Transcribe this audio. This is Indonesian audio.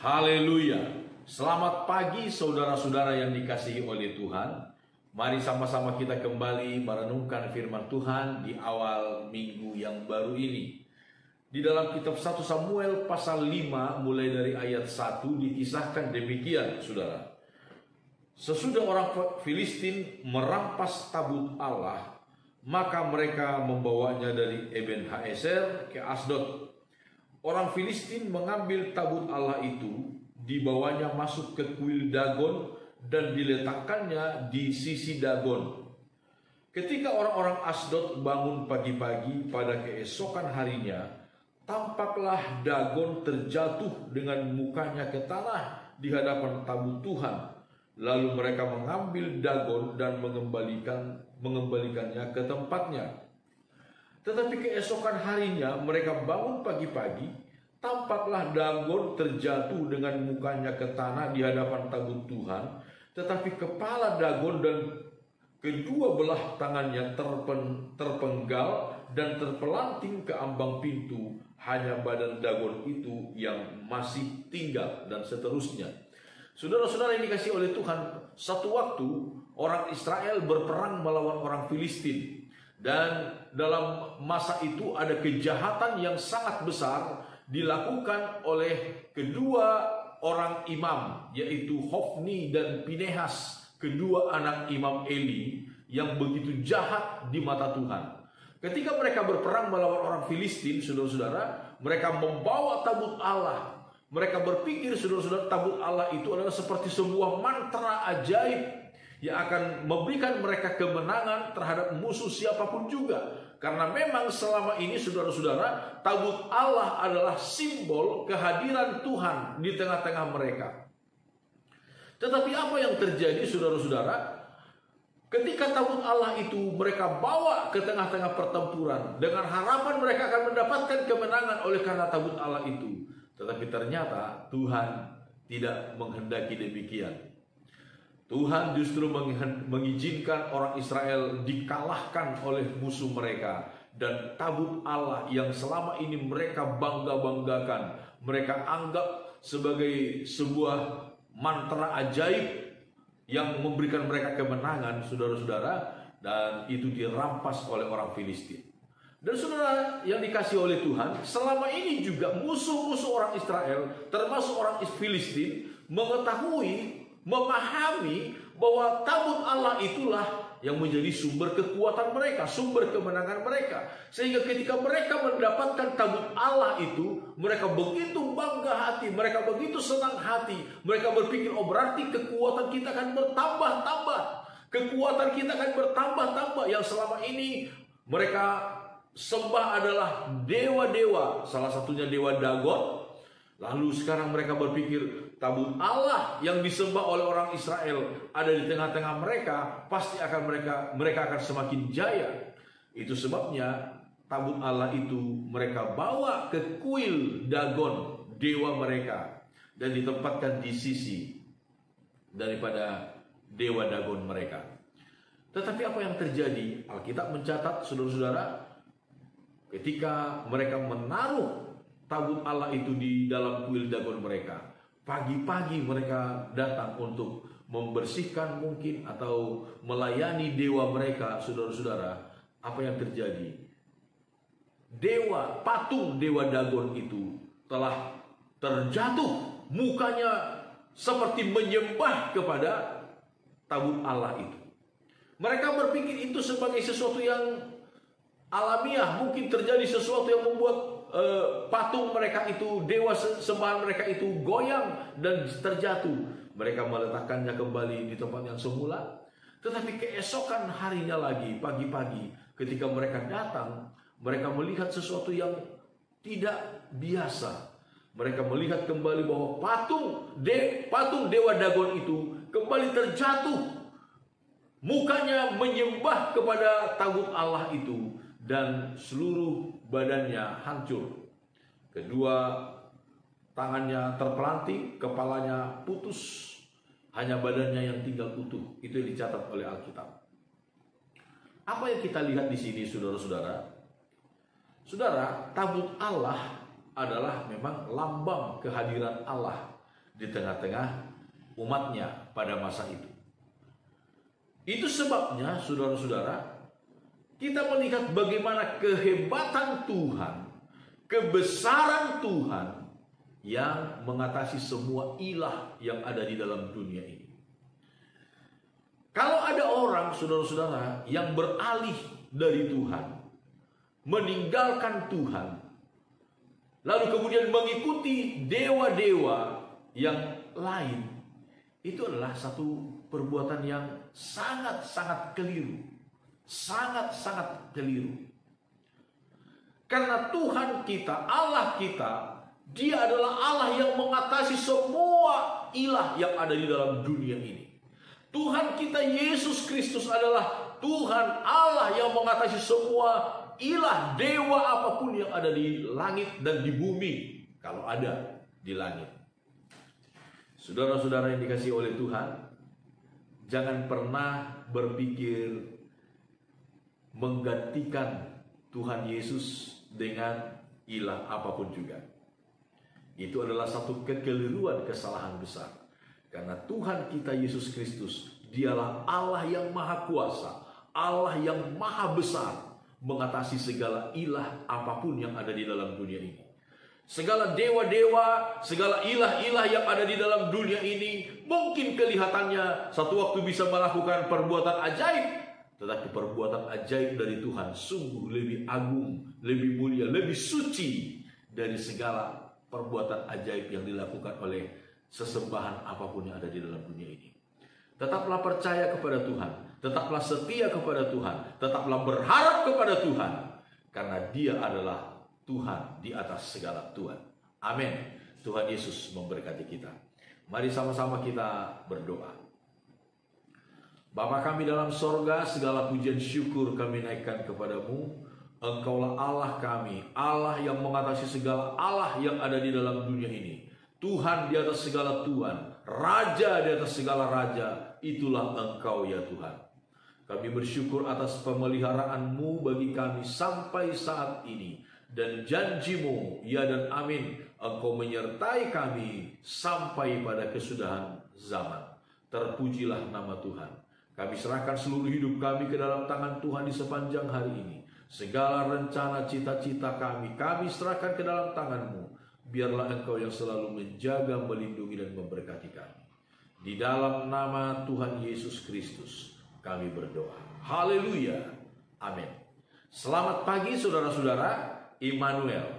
Haleluya. Selamat pagi saudara-saudara yang dikasihi oleh Tuhan. Mari sama-sama kita kembali merenungkan firman Tuhan di awal minggu yang baru ini. Di dalam kitab 1 Samuel pasal 5 mulai dari ayat 1 dikisahkan demikian, saudara. Sesudah orang Filistin merampas tabut Allah, maka mereka membawanya dari Eben Haeser ke Asdod. Orang Filistin mengambil tabut Allah itu, dibawanya masuk ke kuil Dagon dan diletakkannya di sisi Dagon. Ketika orang-orang Asdod bangun pagi-pagi pada keesokan harinya, tampaklah Dagon terjatuh dengan mukanya ke tanah di hadapan tabut Tuhan. Lalu mereka mengambil Dagon dan mengembalikannya ke tempatnya. Tetapi keesokan harinya mereka bangun pagi-pagi, tampaklah Dagon terjatuh dengan mukanya ke tanah di hadapan tabut Tuhan, tetapi kepala Dagon dan kedua belah tangannya terpenggal dan terpelanting ke ambang pintu, hanya badan Dagon itu yang masih tinggal, dan seterusnya. Saudara-saudara yang dikasihi oleh Tuhan, satu waktu orang Israel berperang melawan orang Filistin. Dan dalam masa itu ada kejahatan yang sangat besar dilakukan oleh kedua orang imam, yaitu Hofni dan Pinehas, kedua anak Imam Eli yang begitu jahat di mata Tuhan. Ketika mereka berperang melawan orang Filistin, saudara-saudara, mereka membawa tabut Allah. Mereka berpikir, saudara-saudara, tabut Allah itu adalah seperti sebuah mantra ajaib yang akan memberikan mereka kemenangan terhadap musuh siapapun juga. Karena memang selama ini, saudara-saudara, tabut Allah adalah simbol kehadiran Tuhan di tengah-tengah mereka. Tetapi apa yang terjadi, saudara-saudara? Ketika tabut Allah itu mereka bawa ke tengah-tengah pertempuran dengan harapan mereka akan mendapatkan kemenangan oleh karena tabut Allah itu. Tetapi ternyata Tuhan tidak menghendaki demikian. Tuhan justru mengizinkan orang Israel dikalahkan oleh musuh mereka. Dan tabut Allah yang selama ini mereka bangga-banggakan, mereka anggap sebagai sebuah mantra ajaib yang memberikan mereka kemenangan, saudara-saudara, dan itu dirampas oleh orang Filistin. Dan saudara yang dikasihi oleh Tuhan, selama ini juga musuh-musuh orang Israel, termasuk orang Filistin, mengetahui, memahami bahwa tabut Allah itulah yang menjadi sumber kekuatan mereka, sumber kemenangan mereka. Sehingga ketika mereka mendapatkan tabut Allah itu, mereka begitu bangga hati, mereka begitu senang hati. Mereka berpikir, oh berarti kekuatan kita akan bertambah-tambah. Kekuatan kita akan bertambah-tambah. Yang selama ini mereka sembah adalah dewa-dewa, salah satunya dewa Dagon. Lalu sekarang mereka berpikir tabut Allah yang disembah oleh orang Israel ada di tengah-tengah mereka, pasti akan mereka akan semakin jaya. Itu sebabnya tabut Allah itu mereka bawa ke kuil Dagon, dewa mereka, dan ditempatkan di sisi daripada dewa Dagon mereka. Tetapi apa yang terjadi? Alkitab mencatat, saudara-saudara, ketika mereka menaruh tabut Allah itu di dalam kuil Dagon mereka, pagi-pagi mereka datang untuk membersihkan mungkin atau melayani dewa mereka, saudara-saudara. Apa yang terjadi? Patung dewa Dagon itu telah terjatuh, mukanya seperti menyembah kepada tabut Allah itu. Mereka berpikir itu sebagai sesuatu yang alamiah, mungkin terjadi sesuatu yang membuat patung mereka itu, dewa sembahan mereka itu goyang dan terjatuh. Mereka meletakkannya kembali di tempat yang semula. Tetapi keesokan harinya lagi, pagi-pagi, ketika mereka datang, mereka melihat sesuatu yang tidak biasa. Mereka melihat kembali bahwa patung dewa Dagon itu kembali terjatuh, mukanya menyembah kepada tabut Allah itu, dan seluruh badannya hancur. Kedua tangannya terpelanting, kepalanya putus, hanya badannya yang tinggal utuh. Itu yang dicatat oleh Alkitab. Apa yang kita lihat di sini, saudara-saudara? Saudara, tabut Allah adalah memang lambang kehadiran Allah. di tengah-tengah umatnya pada masa itu. Itu sebabnya, saudara-saudara, kita melihat bagaimana kehebatan Tuhan, kebesaran Tuhan yang mengatasi semua ilah yang ada di dalam dunia ini. Kalau ada orang, saudara-saudara, yang beralih dari Tuhan, meninggalkan Tuhan, lalu kemudian mengikuti dewa-dewa yang lain, itu adalah satu perbuatan yang sangat-sangat keliru. Sangat-sangat keliru. Karena Tuhan kita, Allah kita, Dia adalah Allah yang mengatasi semua ilah yang ada di dalam dunia ini. Tuhan kita Yesus Kristus adalah Tuhan Allah yang mengatasi semua ilah, dewa apapun yang ada di langit dan di bumi, kalau ada di langit. Saudara-saudara yang dikasihi oleh Tuhan, jangan pernah berpikir menggantikan Tuhan Yesus dengan ilah apapun juga. Itu adalah satu kekeliruan, kesalahan besar. Karena Tuhan kita Yesus Kristus, Dialah Allah yang maha kuasa, Allah yang maha besar, mengatasi segala ilah apapun yang ada di dalam dunia ini. Segala dewa-dewa, segala ilah-ilah yang ada di dalam dunia ini, mungkin kelihatannya satu waktu bisa melakukan perbuatan ajaib, tetapi perbuatan ajaib dari Tuhan sungguh lebih agung, lebih mulia, lebih suci dari segala perbuatan ajaib yang dilakukan oleh sesembahan apapun yang ada di dalam dunia ini. Tetaplah percaya kepada Tuhan, tetaplah setia kepada Tuhan, tetaplah berharap kepada Tuhan, karena Dia adalah Tuhan di atas segala Tuhan. Amin. Tuhan Yesus memberkati kita. Mari sama-sama kita berdoa. Bapa kami dalam sorga, segala pujian syukur kami naikkan kepadamu. Engkaulah Allah kami, Allah yang mengatasi segala Allah yang ada di dalam dunia ini. Tuhan di atas segala Tuhan, Raja di atas segala Raja. Itulah Engkau ya Tuhan. Kami bersyukur atas pemeliharaanmu bagi kami sampai saat ini. Dan janjimu, ya dan amin, Engkau menyertai kami sampai pada kesudahan zaman. Terpujilah nama Tuhan. Kami serahkan seluruh hidup kami ke dalam tangan Tuhan di sepanjang hari ini. Segala rencana cita-cita kami serahkan ke dalam tangan-Mu. Biarlah Engkau yang selalu menjaga, melindungi, dan memberkati kami. Di dalam nama Tuhan Yesus Kristus kami berdoa. Haleluya. Amin. Selamat pagi saudara-saudara. Immanuel